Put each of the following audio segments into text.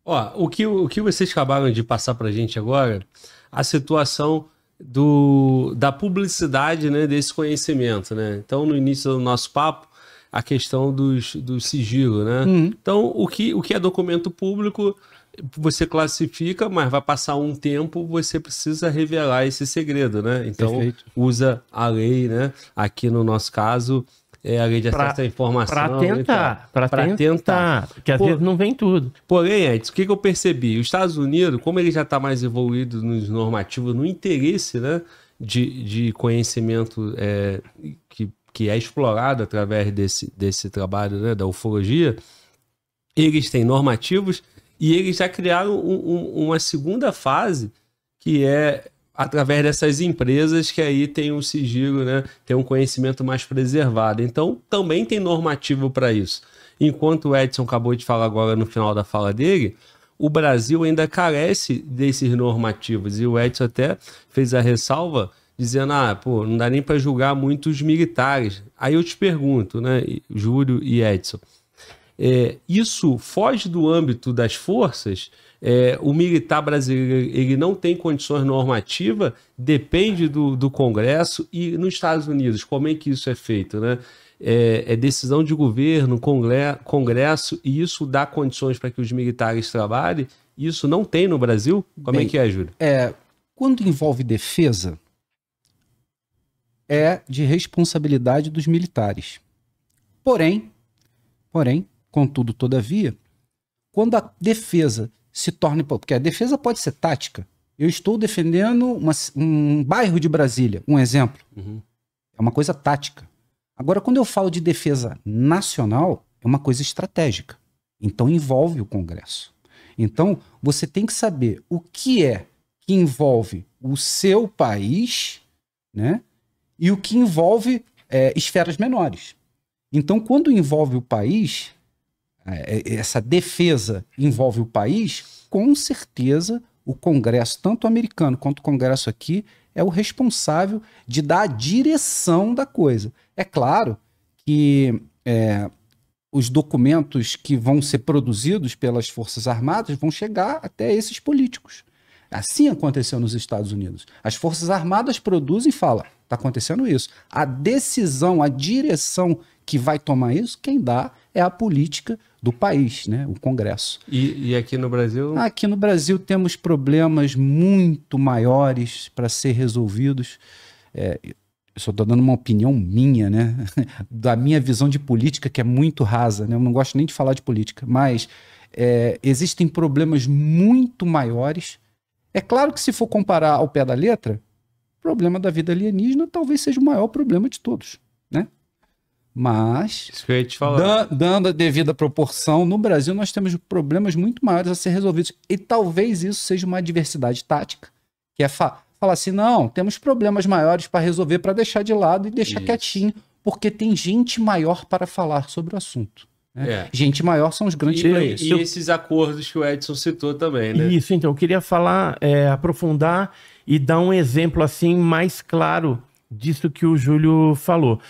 Ó, o que vocês acabaram de passar para a gente agora, a situação da publicidade, né, desse conhecimento, né? Então, no início do nosso papo, a questão do sigilo, né? Então, o que é documento público, você classifica, mas vai passar um tempo, você precisa revelar esse segredo, né? Então, Perfeito. usa a lei, né? Aqui no nosso caso, é a lei de acesso à informação. Para tentar, porque às vezes não vem tudo. Porém, Edson, o que eu percebi? Os Estados Unidos, como ele já está mais evoluído nos normativos, no interesse, né, de conhecimento que é explorado através desse trabalho, né, da ufologia, eles têm normativos e eles já criaram uma segunda fase, que é através dessas empresas que aí tem um sigilo, né, tem um conhecimento mais preservado. Então, também tem normativo para isso. Enquanto o Edson acabou de falar agora no final da fala dele, o Brasil ainda carece desses normativos. E o Edson até fez a ressalva dizendo, pô, não dá nem para julgar muitos militares. Aí eu te pergunto, né, Júlio e Edson, isso foge do âmbito das forças? O militar brasileiro ele não tem condições normativas, depende do Congresso. E nos Estados Unidos, como é que isso é feito, né? É decisão de governo, Congresso, e isso dá condições para que os militares trabalhem. Isso não tem no Brasil? Como é que é, Júlio? Quando envolve defesa, é de responsabilidade dos militares. Porém, contudo, todavia, quando a defesa se torna... Porque a defesa pode ser tática. Eu estou defendendo um bairro de Brasília, um exemplo. É uma coisa tática. Agora, quando eu falo de defesa nacional, é uma coisa estratégica. Então, envolve o Congresso. Então, você tem que saber o que é que envolve o seu país, né? E o que envolve esferas menores. Então, quando envolve o país, essa defesa envolve o país, com certeza o Congresso, tanto americano quanto o Congresso aqui, é o responsável de dar a direção da coisa. É claro que os documentos que vão ser produzidos pelas Forças Armadas vão chegar até esses políticos. Assim aconteceu nos Estados Unidos. As Forças Armadas produzem e falam, está acontecendo isso. A decisão, a direção que vai tomar isso, quem dá é a política do país, né? O Congresso. E aqui no Brasil? Aqui no Brasil temos problemas muito maiores para ser resolvidos. Eu só estou dando uma opinião minha, né? Da minha visão de política, que é muito rasa, né? Eu não gosto nem de falar de política, mas existem problemas muito maiores. É claro que se for comparar ao pé da letra, o problema da vida alienígena talvez seja o maior problema de todos, né? Mas, isso que eu ia te falar. Dando a devida proporção, no Brasil nós temos problemas muito maiores a ser resolvidos. E talvez isso seja uma adversidade tática, que é falar assim, não, temos problemas maiores para resolver, para deixar de lado e deixar quietinho, porque tem gente maior para falar sobre o assunto. Né? Gente maior são os grandes players. E esses acordos que o Edson citou também, né? Isso, então, eu queria falar, aprofundar e dar um exemplo assim mais claro disso que o Júlio falou.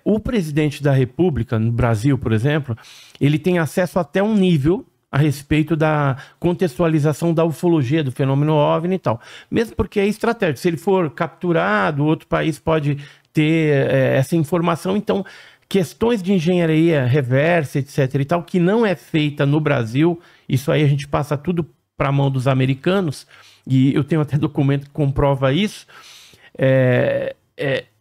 O presidente da República, no Brasil, por exemplo, ele tem acesso até um nível a respeito da contextualização da ufologia, do fenômeno OVNI e tal. Mesmo porque é estratégico. Se ele for capturado, outro país pode ter essa informação. Então, questões de engenharia reversa, etc. e tal, que não é feita no Brasil, isso aí a gente passa tudo para a mão dos americanos, e eu tenho até documento que comprova isso.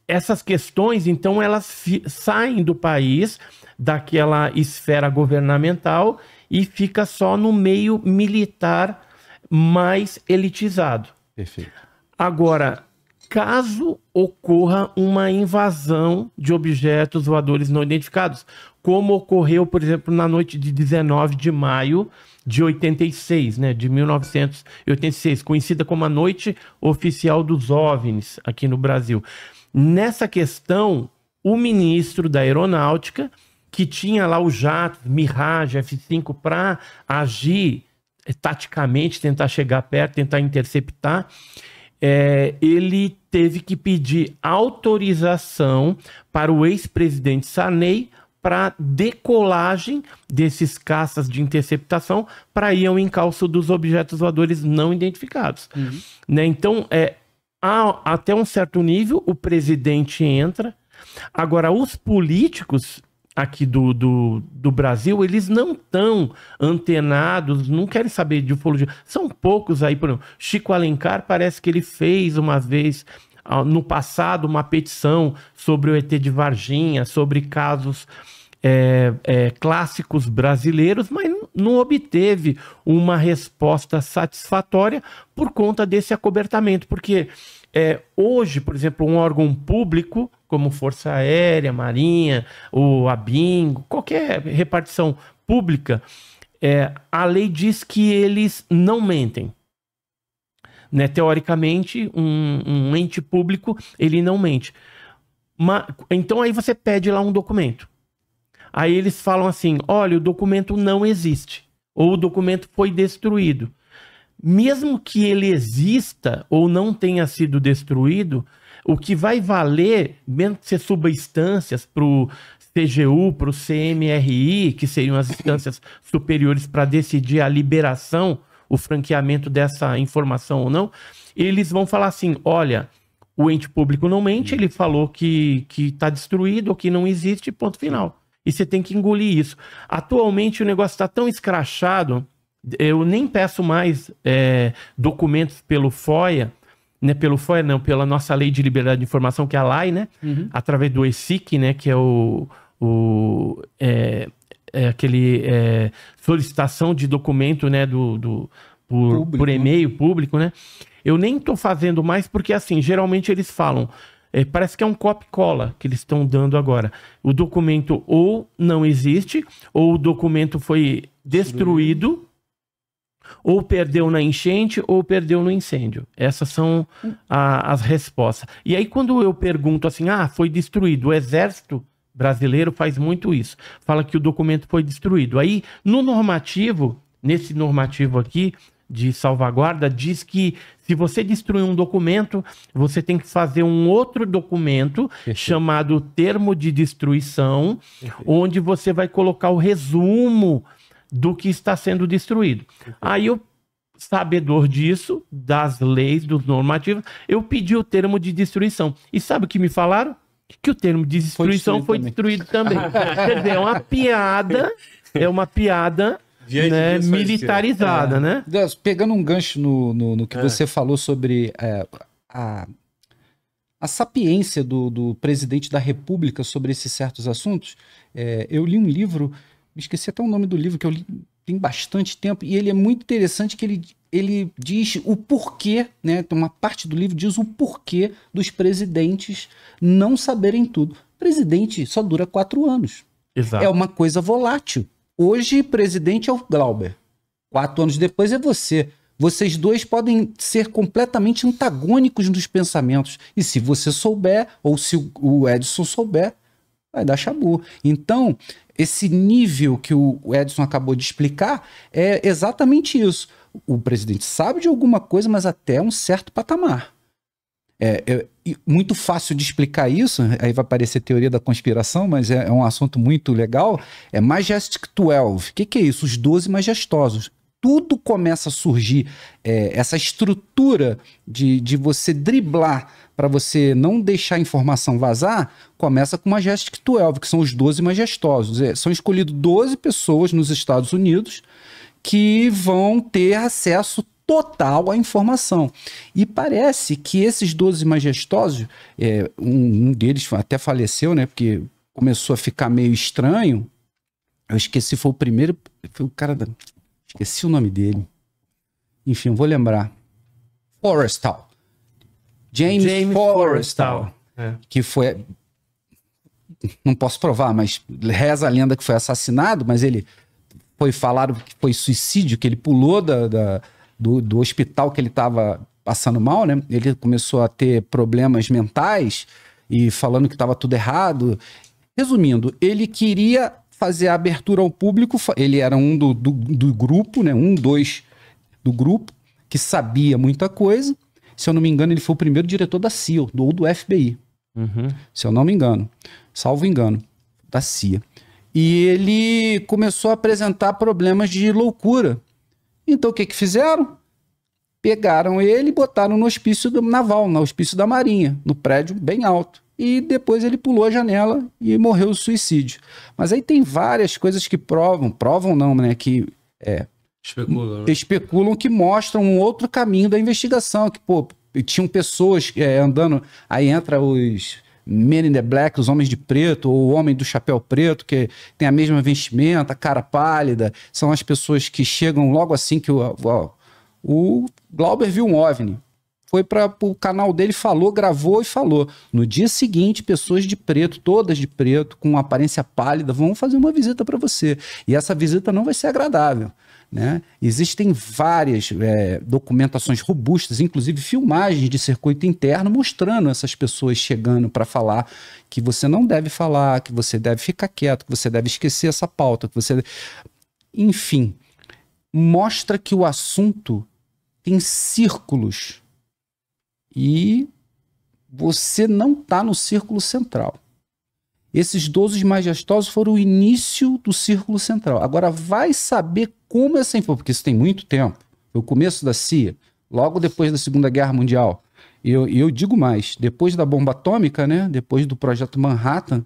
Essas questões, então, elas saem do país, daquela esfera governamental, e fica só no meio militar mais elitizado. Perfeito. Agora, caso ocorra uma invasão de objetos voadores não identificados, como ocorreu, por exemplo, na noite de 19 de maio de 86, né, de 1986, conhecida como a Noite Oficial dos OVNIs aqui no Brasil. Nessa questão, o ministro da Aeronáutica, que tinha lá o jato Mirage F-5 para agir taticamente, tentar chegar perto, tentar interceptar, ele teve que pedir autorização para o ex-presidente Sarney para decolagem desses caças de interceptação para ir ao encalço dos objetos voadores não identificados. Né? Então, até um certo nível, o presidente entra. Agora, os políticos aqui do Brasil, eles não estão antenados, não querem saber de ufologia. São poucos aí, por exemplo, Chico Alencar parece que ele fez uma vez, no passado, uma petição sobre o ET de Varginha, sobre casos clássicos brasileiros, mas não obteve uma resposta satisfatória por conta desse acobertamento, porque hoje, por exemplo, um órgão público, como Força Aérea, Marinha, o ABIN, qualquer repartição pública, a lei diz que eles não mentem. Né? Teoricamente, um ente público, ele não mente. Então aí você pede lá um documento. Aí eles falam assim, olha, o documento não existe, ou o documento foi destruído. Mesmo que ele exista ou não tenha sido destruído, o que vai valer, mesmo que você suba instâncias para o CGU, para o CMRI, que seriam as instâncias superiores para decidir a liberação, o franqueamento dessa informação ou não, eles vão falar assim, olha, o ente público não mente, ele falou que está destruído ou que não existe, ponto final. E você tem que engolir isso. Atualmente o negócio está tão escrachado, eu nem peço mais documentos pelo FOIA, né, pelo FOIA não, pela nossa Lei de Liberdade de Informação, que é a LAI, né, através do ESIC, né, que é aquele solicitação de documento, né, por e-mail público, né. Eu nem estou fazendo mais porque, assim, geralmente eles falam, parece que é um copy-cola que eles estão dando agora. O documento ou não existe, ou o documento foi destruído, ou perdeu na enchente, ou perdeu no incêndio. Essas são as respostas. E aí, quando eu pergunto assim, foi destruído, o Exército Brasileiro faz muito isso. Fala que o documento foi destruído. Aí, no normativo, nesse normativo aqui, de salvaguarda, diz que se você destruir um documento, você tem que fazer um outro documento chamado termo de destruição, onde você vai colocar o resumo do que está sendo destruído. Aí eu, sabedor disso, das leis, dos normativos, eu pedi o termo de destruição. E sabe o que me falaram? Que o termo de destruição foi destruído também. Quer dizer, é uma piada né, militarizada, né? Pegando um gancho no que você falou sobre a sapiência do presidente da República sobre esses certos assuntos, eu li um livro, me esqueci até o nome do livro, que eu li tem bastante tempo, e ele é muito interessante que ele diz o porquê, né? Uma parte do livro diz o porquê dos presidentes não saberem tudo. O presidente só dura 4 anos. Exato. É uma coisa volátil. Hoje, presidente é o Glauber. 4 anos depois é você. Vocês dois podem ser completamente antagônicos nos pensamentos. E se você souber, ou se o Edson souber, vai dar chabu. Então, esse nível que o Edson acabou de explicar é exatamente isso. O presidente sabe de alguma coisa, mas até um certo patamar. Muito fácil de explicar isso, aí vai parecer teoria da conspiração, mas é um assunto muito legal. É Majestic 12. O que é isso? Os 12 majestosos. Tudo começa a surgir, essa estrutura de você driblar para você não deixar a informação vazar, começa com Majestic 12, que são os 12 majestosos. São escolhidos 12 pessoas nos Estados Unidos que vão ter acesso total à informação. E parece que esses 12 majestosos, um deles até faleceu, né, porque começou a ficar meio estranho. Eu esqueci, foi o primeiro, foi o cara da... Esqueci o nome dele. Enfim, eu vou lembrar. Forrestal. James Forrestal. Que foi... Não posso provar, mas reza a lenda que foi assassinado, mas ele foi falado que foi suicídio, que ele pulou do hospital que ele estava passando mal, né? Ele começou a ter problemas mentais e falando que estava tudo errado. Resumindo, ele queria fazer a abertura ao público, ele era um do grupo, né? Do grupo, que sabia muita coisa. Se eu não me engano, ele foi o primeiro diretor da CIA, ou do FBI. Se eu não me engano. Salvo engano, da CIA. E ele começou a apresentar problemas de loucura. Então, o que fizeram? Pegaram ele e botaram no hospício naval, no hospício da Marinha, no prédio bem alto. E depois ele pulou a janela e morreu de suicídio. Mas aí tem várias coisas que provam não, né? Que especulam que mostram um outro caminho da investigação. Que, pô, tinham pessoas andando, aí entra os Men in the Black, os homens de preto, ou o homem do chapéu preto, que tem a mesma vestimenta, cara pálida. São as pessoas que chegam logo assim que o Glauber viu um OVNI. Foi para o canal dele, falou, gravou e falou. No dia seguinte, pessoas de preto, todas de preto, com aparência pálida, vão fazer uma visita para você. E essa visita não vai ser agradável, né? Existem várias documentações robustas, inclusive filmagens de circuito interno, mostrando essas pessoas chegando para falar que você não deve falar, que você deve ficar quieto, que você deve esquecer essa pauta, que você... Enfim, mostra que o assunto tem círculos e você não está no círculo central. Esses 12 majestosos foram o início do círculo central. Agora vai saber como essa informação, porque isso tem muito tempo, foi o começo da CIA, logo depois da Segunda Guerra Mundial. E eu digo mais, depois da bomba atômica, né, depois do projeto Manhattan,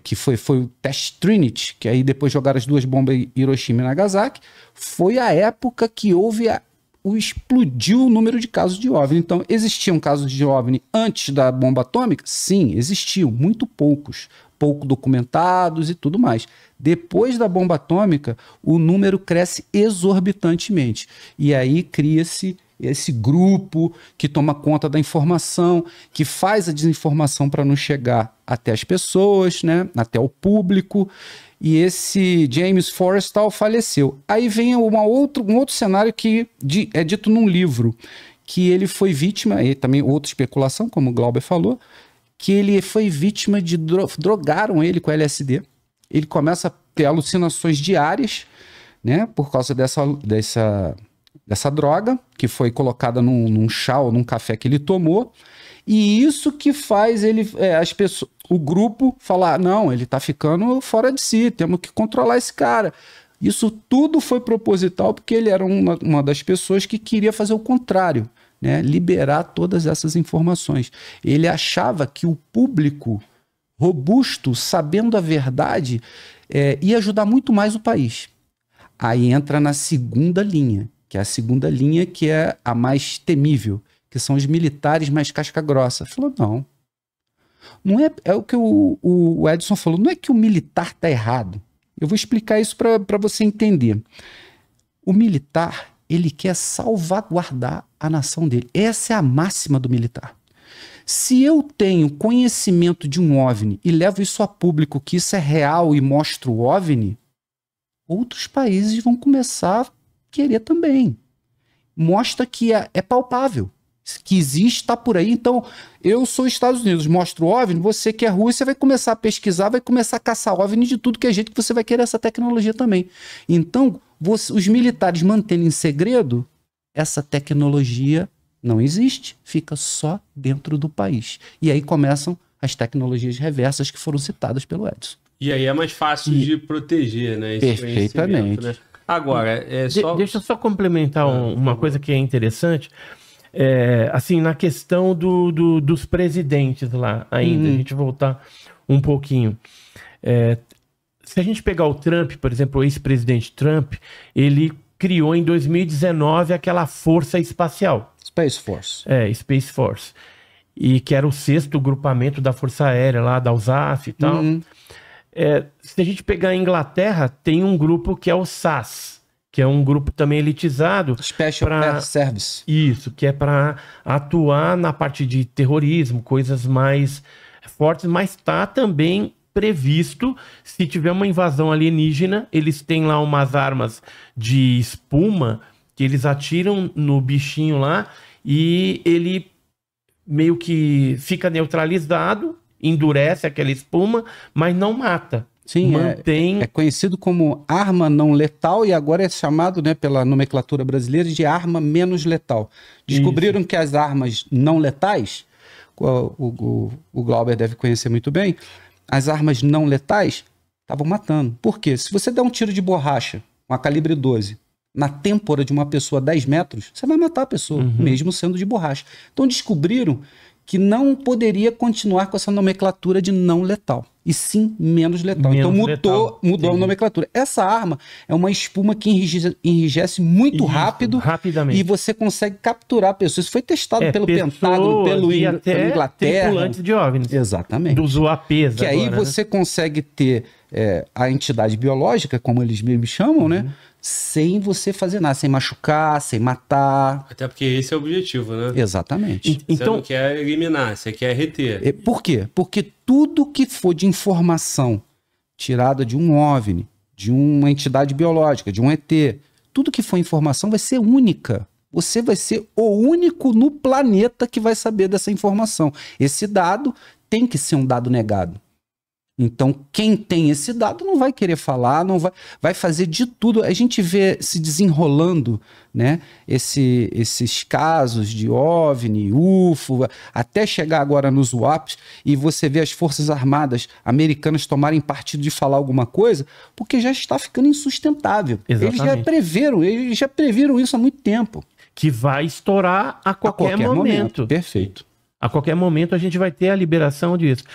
que foi o Test Trinity, que aí depois jogaram as duas bombas em Hiroshima e Nagasaki, foi a época que houve explodiu o número de casos de OVNI. Então, existiam casos de OVNI antes da bomba atômica? Sim, existiam, muito poucos, pouco documentados e tudo mais. Depois da bomba atômica, o número cresce exorbitantemente. E aí cria-se esse grupo que toma conta da informação, que faz a desinformação para não chegar até as pessoas, né, até o público. E esse James Forrestal faleceu. Aí vem um outro cenário que é dito num livro, que ele foi vítima, e também outra especulação, como o Glauber falou, que ele foi vítima de... drogaram ele com LSD. Ele começa a ter alucinações diárias, né, por causa dessa droga, que foi colocada num chá ou num café que ele tomou. E isso que faz o grupo falar, não, ele tá ficando fora de si, temos que controlar esse cara. Isso tudo foi proposital porque ele era uma das pessoas que queria fazer o contrário, né? Liberar todas essas informações. Ele achava que o público robusto, sabendo a verdade, ia ajudar muito mais o país. Aí entra na segunda linha, que é a segunda linha que é a mais temível, que são os militares mais casca grossa. Falou, não é o que o Edson falou, não é que o militar está errado. Eu vou explicar isso para você entender. O militar, ele quer salvaguardar a nação dele. Essa é a máxima do militar. Se eu tenho conhecimento de um OVNI e levo isso a público, que isso é real e mostro o OVNI, outros países vão começar a querer também. Mostra que é palpável, que existe, está por aí. Então, eu sou Estados Unidos, mostro o OVNI, você que é Rússia vai começar a pesquisar, vai começar a caçar OVNI de tudo que é jeito, que você vai querer essa tecnologia também. Então, os militares mantendo em segredo, essa tecnologia não existe, fica só dentro do país. E aí começam as tecnologias reversas que foram citadas pelo Edson. E aí é mais fácil de proteger, né? Perfeitamente. Né? Agora, deixa eu só complementar uma coisa que é interessante. Assim, na questão dos presidentes lá ainda, a gente voltar um pouquinho. Se a gente pegar o Trump, por exemplo, o ex-presidente Trump, ele criou em 2019 aquela força espacial. Space Force. Space Force. E que era o 6º grupamento da Força Aérea lá, da USAF e tal. Se a gente pegar a Inglaterra, tem um grupo que é o SAS, que é um grupo também elitizado. Special Air Service. Isso, que é para atuar na parte de terrorismo, coisas mais fortes, mas está também previsto, se tiver uma invasão alienígena, eles têm lá umas armas de espuma que eles atiram no bichinho lá e ele meio que fica neutralizado, endurece aquela espuma, mas não mata. Sim, é conhecido como arma não letal e agora é chamado, né, pela nomenclatura brasileira de arma menos letal. Descobriram Isso. que as armas não letais, o Glauber deve conhecer muito bem, as armas não letais Estavam matando. Por quê? Se você der um tiro de borracha com a calibre 12 na têmpora de uma pessoa a 10 metros, você vai matar a pessoa, mesmo sendo de borracha. Então descobriram que não poderia continuar com essa nomenclatura de não letal, e sim menos letal. Menos então mudou a nomenclatura. Essa arma é uma espuma que enrijece muito rápido, rapidamente. e você consegue capturar pessoas. Isso foi testado pelo Pentágono, pela Inglaterra. Tripulantes de OVNIs. Exatamente. Dos UAPs que agora, aí você consegue ter a entidade biológica, como eles mesmos chamam, né? Sem você fazer nada, sem machucar, sem matar. Até porque esse é o objetivo, né? Exatamente. Você Então, não quer eliminar, você quer reter. Por quê? Porque tudo que for de informação tirada de um OVNI, de uma entidade biológica, de um ET, tudo que for informação vai ser única. Você vai ser o único no planeta que vai saber dessa informação. Esse dado tem que ser um dado negado. Então, quem tem esse dado não vai querer falar, não vai fazer de tudo. A gente vê se desenrolando, né, esses casos de OVNI, UFO, até chegar agora nos UAPs, e você vê as Forças Armadas americanas tomarem partido de falar alguma coisa, porque já está ficando insustentável. Exatamente. Eles já previram isso há muito tempo. que vai estourar a qualquer momento. Perfeito. A qualquer momento a gente vai ter a liberação disso.